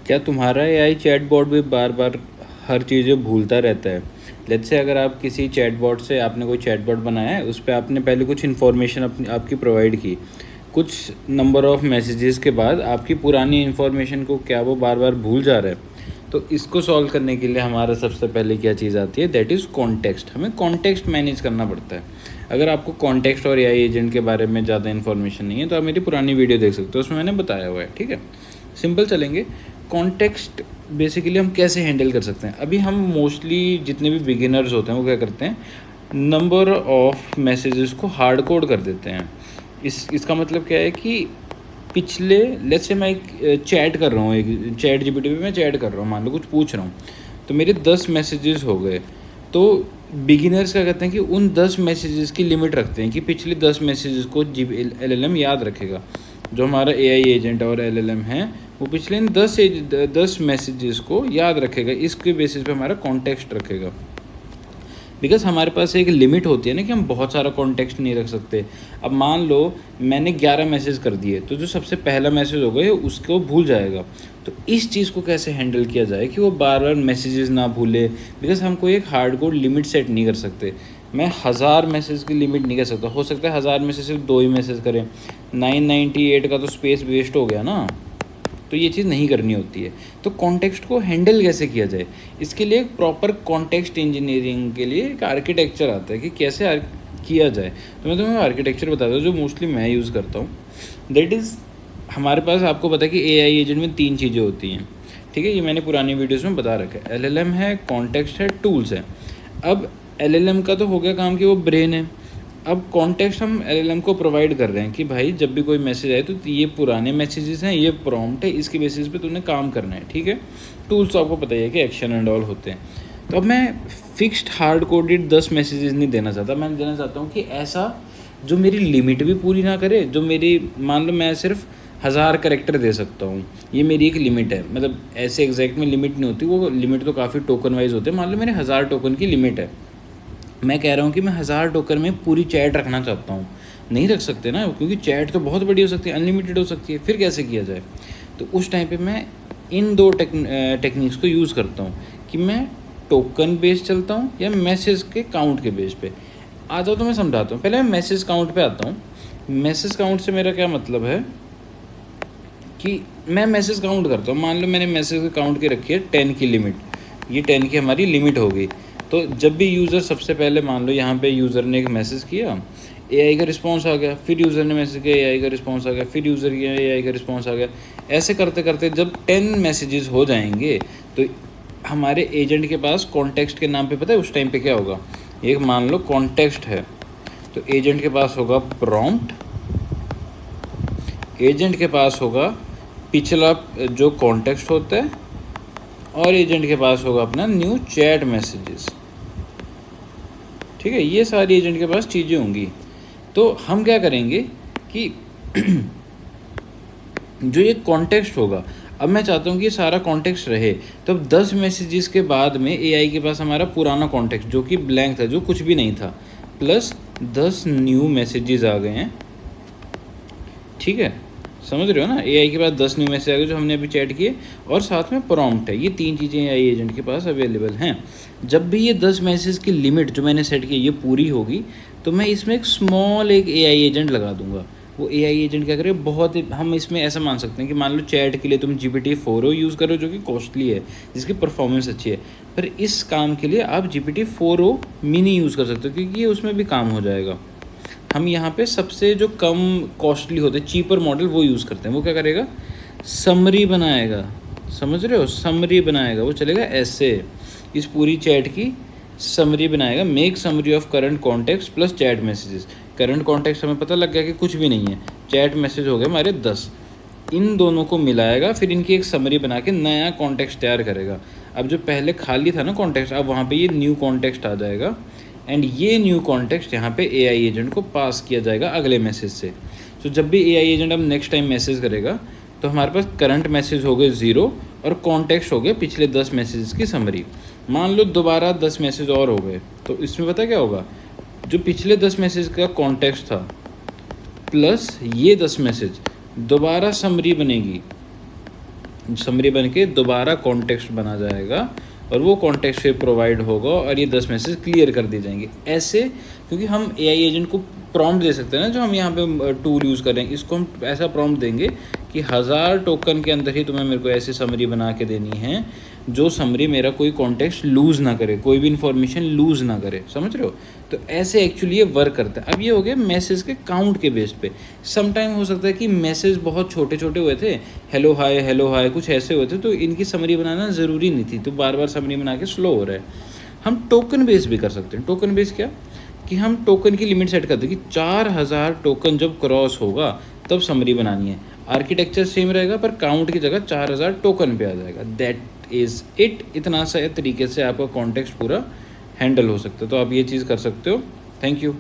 क्या तुम्हारा AI chatbot भी बार बार हर चीज़ें भूलता रहता है? लेट्स से अगर आप किसी चैटबॉट से आपने कोई चैटबॉट बनाया है, उस पे आपने पहले कुछ इन्फॉर्मेशन अपनी आपकी प्रोवाइड की, कुछ नंबर ऑफ़ मैसेजेस के बाद आपकी पुरानी इन्फॉर्मेशन को क्या वो बार बार भूल जा रहा है? तो इसको सॉल्व करने के लिए हमारा सबसे पहले क्या चीज़ आती है, दैट इज़ कॉन्टेक्स्ट। हमें कॉन्टेक्स्ट मैनेज करना पड़ता है। अगर आपको कॉन्टेक्स्ट और एआई एजेंट के बारे में ज़्यादा इन्फॉर्मेशन नहीं है तो आप मेरी पुरानी वीडियो देख सकते हो, उसमें मैंने बताया हुआ है। ठीक है, सिंपल चलेंगे। कॉन्टेक्स्ट बेसिकली हम कैसे हैंडल कर सकते हैं? अभी हम मोस्टली जितने भी बिगिनर्स होते हैं वो क्या करते हैं, नंबर ऑफ़ मैसेजेस को हार्ड कोड कर देते हैं। इसका मतलब क्या है कि पिछले, लेट्स से मैं एक चैट कर रहा हूँ, एक चैट जीपीटी पे मैं चैट कर रहा हूँ, मान लो कुछ पूछ रहा हूँ, तो मेरे 10 मैसेजेस हो गए। तो बिगिनर्स क्या करते हैं कि उन 10 मैसेजेस की लिमिट रखते हैं कि पिछले 10 मैसेजेस को एलएलएम याद रखेगा। जो हमारा एआई एजेंट और एलएलएम है वो पिछले इन 10 मैसेजेस को याद रखेगा। इसके बेसिस पे हमारा कॉन्टेक्स्ट रखेगा। बिकॉज हमारे पास एक लिमिट होती है ना कि हम बहुत सारा कॉन्टेक्स्ट नहीं रख सकते। अब मान लो मैंने 11 मैसेज कर दिए, तो जो सबसे पहला मैसेज होगा उसको भूल जाएगा। तो इस चीज़ को कैसे हैंडल किया जाए कि वो बार बार मैसेजेस ना भूले? बिकॉज हम कोई एक हार्डकोर लिमिट सेट नहीं कर सकते। मैं 1000 मैसेज की लिमिट नहीं कर सकता। हो सकता है 1000 में से सिर्फ 2 ही मैसेज करें, 998 का तो स्पेस वेस्ट हो गया ना। तो ये चीज़ नहीं करनी होती है। तो कॉन्टेक्स्ट को हैंडल कैसे किया जाए, इसके लिए एक प्रॉपर कॉन्टेक्स्ट इंजीनियरिंग के लिए एक आर्किटेक्चर आता है कि कैसे किया जाए। तो मैं तुम्हें आर्किटेक्चर बताता हूँ जो मोस्टली मैं यूज़ करता हूँ। दैट इज़, हमारे पास आपको पता है कि एआई एजेंट में 3 चीज़ें होती हैं। ठीक है, ये मैंने पुरानी वीडियोज़ में बता रखा है। एलएलएम है, कॉन्टेक्स्ट है, टूल्स है। अब एलएलएम का तो हो गया काम कि वो ब्रेन है। अब कॉन्टेक्स्ट हम एलएलएम को प्रोवाइड कर रहे हैं कि भाई जब भी कोई मैसेज आए तो ये पुराने मैसेजेस हैं, ये प्रॉम्प्ट है, इसके बेसिस पे तूने काम करना है। ठीक है, टूल्स तो आपको पता ही है कि एक्शन एंड ऑल होते हैं। तो अब मैं फिक्स्ड हार्ड कोडेड 10 मैसेजेस नहीं देना चाहता। मैं देना चाहता हूँ कि ऐसा जो मेरी लिमिट भी पूरी ना करे। जो मेरी, मान लो मैं सिर्फ 1000 कैरेक्टर दे सकता हूँ, ये मेरी एक लिमिट है। मतलब ऐसे एग्जैक्ट में लिमिट नहीं होती, वो लिमिट तो काफ़ी टोकन वाइज होते हैं। मान लो मेरे 1000 टोकन की लिमिट है, मैं कह रहा हूँ कि मैं 1000 टोकन में पूरी चैट रखना चाहता हूँ। नहीं रख सकते ना, क्योंकि चैट तो बहुत बड़ी हो सकती है, अनलिमिटेड हो सकती है। फिर कैसे किया जाए? तो उस टाइम पे मैं इन दो टेक्निक्स को यूज़ करता हूँ कि मैं टोकन बेस चलता हूँ या मैसेज के काउंट के बेस पे। आ जाओ तो मैं समझाता हूँ। पहले मैं मैसेज काउंट पे आता हूँ। मैसेज काउंट से मेरा क्या मतलब है कि मैं मैसेज काउंट करता हूँ। मान लो मैंने मैसेज काउंट की रखी है 10 की लिमिट, ये 10 की हमारी लिमिट हो गई। तो जब भी यूज़र, सबसे पहले मान लो यहाँ पे यूज़र ने एक मैसेज किया, एआई का रिस्पांस आ गया, फिर यूज़र ने मैसेज किया, एआई का रिस्पांस आ गया, फिर यूज़र किया, एआई का रिस्पांस आ गया। ऐसे करते करते जब 10 मैसेजेस हो जाएंगे तो हमारे एजेंट के पास कॉन्टेक्स्ट के नाम पे पता है उस टाइम पे क्या होगा? एक मान लो कॉन्टेक्स्ट है, तो एजेंट के पास होगा प्रॉम्प्ट, एजेंट के पास होगा पिछला जो कॉन्टेक्स्ट होता है, और एजेंट के पास होगा अपना न्यू चैट मैसेजेस। ठीक है, ये सारी एजेंट के पास चीज़ें होंगी। तो हम क्या करेंगे कि जो ये कॉन्टेक्स्ट होगा, अब मैं चाहता हूँ कि ये सारा कॉन्टेक्स्ट रहे। तो अब 10 मैसेजेस के बाद में एआई के पास हमारा पुराना कॉन्टेक्स्ट जो कि ब्लैंक था, जो कुछ भी नहीं था, प्लस 10 न्यू मैसेजेस आ गए हैं। ठीक है, समझ रहे हो ना? एआई के पास 10 न्यू मैसेज आ गए जो हमने अभी चैट किए, और साथ में प्रॉम्प्ट है। ये 3 चीज़ें एआई एजेंट के पास अवेलेबल हैं। जब भी ये 10 मैसेज की लिमिट जो मैंने सेट की ये पूरी होगी, तो मैं इसमें एक स्मॉल एक एआई एजेंट लगा दूंगा। वो एआई एजेंट क्या करे, बहुत हम इसमें ऐसा मान सकते हैं कि मान लो चैट के लिए तुम GPT-4o यूज़ करो जो कि कॉस्टली है, जिसकी परफॉर्मेंस अच्छी है, पर इस काम के लिए आप GPT-4o मिनी यूज़ कर सकते हो, क्योंकि ये उसमें भी काम हो जाएगा। हम यहाँ पे सबसे जो कम कॉस्टली होते हैं, चीपर मॉडल, वो यूज़ करते हैं। वो क्या करेगा, समरी बनाएगा। समझ रहे हो, समरी बनाएगा। वो चलेगा ऐसे, इस पूरी चैट की समरी बनाएगा। Make summary of current context plus chat messages. Current context हमें पता लग गया कि कुछ भी नहीं है, चैट मैसेज हो गए हमारे 10। इन दोनों को मिलाएगा, फिर इनकी एक समरी बना के नया कॉन्टेक्स्ट तैयार करेगा। अब जो पहले खाली था ना कॉन्टेक्स्ट, अब वहाँ पे ये न्यू कॉन्टेक्स्ट आ जाएगा, एंड ये न्यू कॉन्टेक्स्ट यहाँ पे एआई एजेंट को पास किया जाएगा अगले मैसेज से। तो जब भी एआई एजेंट अब नेक्स्ट टाइम मैसेज करेगा, तो हमारे पास करंट मैसेज हो गए 0 और कॉन्टेक्स्ट हो गए पिछले 10 मैसेजेस की समरी। मान लो दोबारा 10 मैसेज और हो गए, तो इसमें पता क्या होगा, जो पिछले 10 मैसेज का कॉन्टेक्स्ट था प्लस ये 10 मैसेज, दोबारा समरी बनेगी। समरी बन के दोबारा कॉन्टेक्स्ट बना जाएगा और वो कॉन्टेक्स्ट फिर प्रोवाइड होगा और ये 10 मैसेज क्लियर कर दिए जाएंगे ऐसे। क्योंकि हम एआई एजेंट को प्रॉम्प्ट दे सकते हैं ना, जो हम यहाँ पे टूल यूज़ कर रहे हैं, इसको हम ऐसा प्रॉम्प्ट देंगे कि 1000 टोकन के अंदर ही तुम्हें मेरे को ऐसी समरी बना के देनी है जो समरी मेरा कोई कॉन्टेक्स्ट लूज़ ना करे, कोई भी इन्फॉर्मेशन लूज़ ना करे। समझ रहे हो? तो ऐसे एक्चुअली ये वर्क करता है। अब ये हो गया मैसेज के काउंट के बेस पे। सम टाइम हो सकता है कि मैसेज बहुत छोटे छोटे हुए थे, हेलो हाय कुछ ऐसे हुए थे, तो इनकी समरी बनाना ज़रूरी नहीं थी, तो बार बार समरी बना के स्लो हो रहा है। हम टोकन बेस भी कर सकते हैं। टोकन बेस क्या कि हम टोकन की लिमिट सेट करते हैं कि 4000 टोकन जब क्रॉस होगा तब समरी बनानी है। आर्किटेक्चर सेम रहेगा पर काउंट की जगह 4000 टोकन पे आ जाएगा। That is it. इतना सा तरीके से आपका कॉन्टेक्स्ट पूरा हैंडल हो सकता है। तो आप ये चीज़ कर सकते हो। Thank you.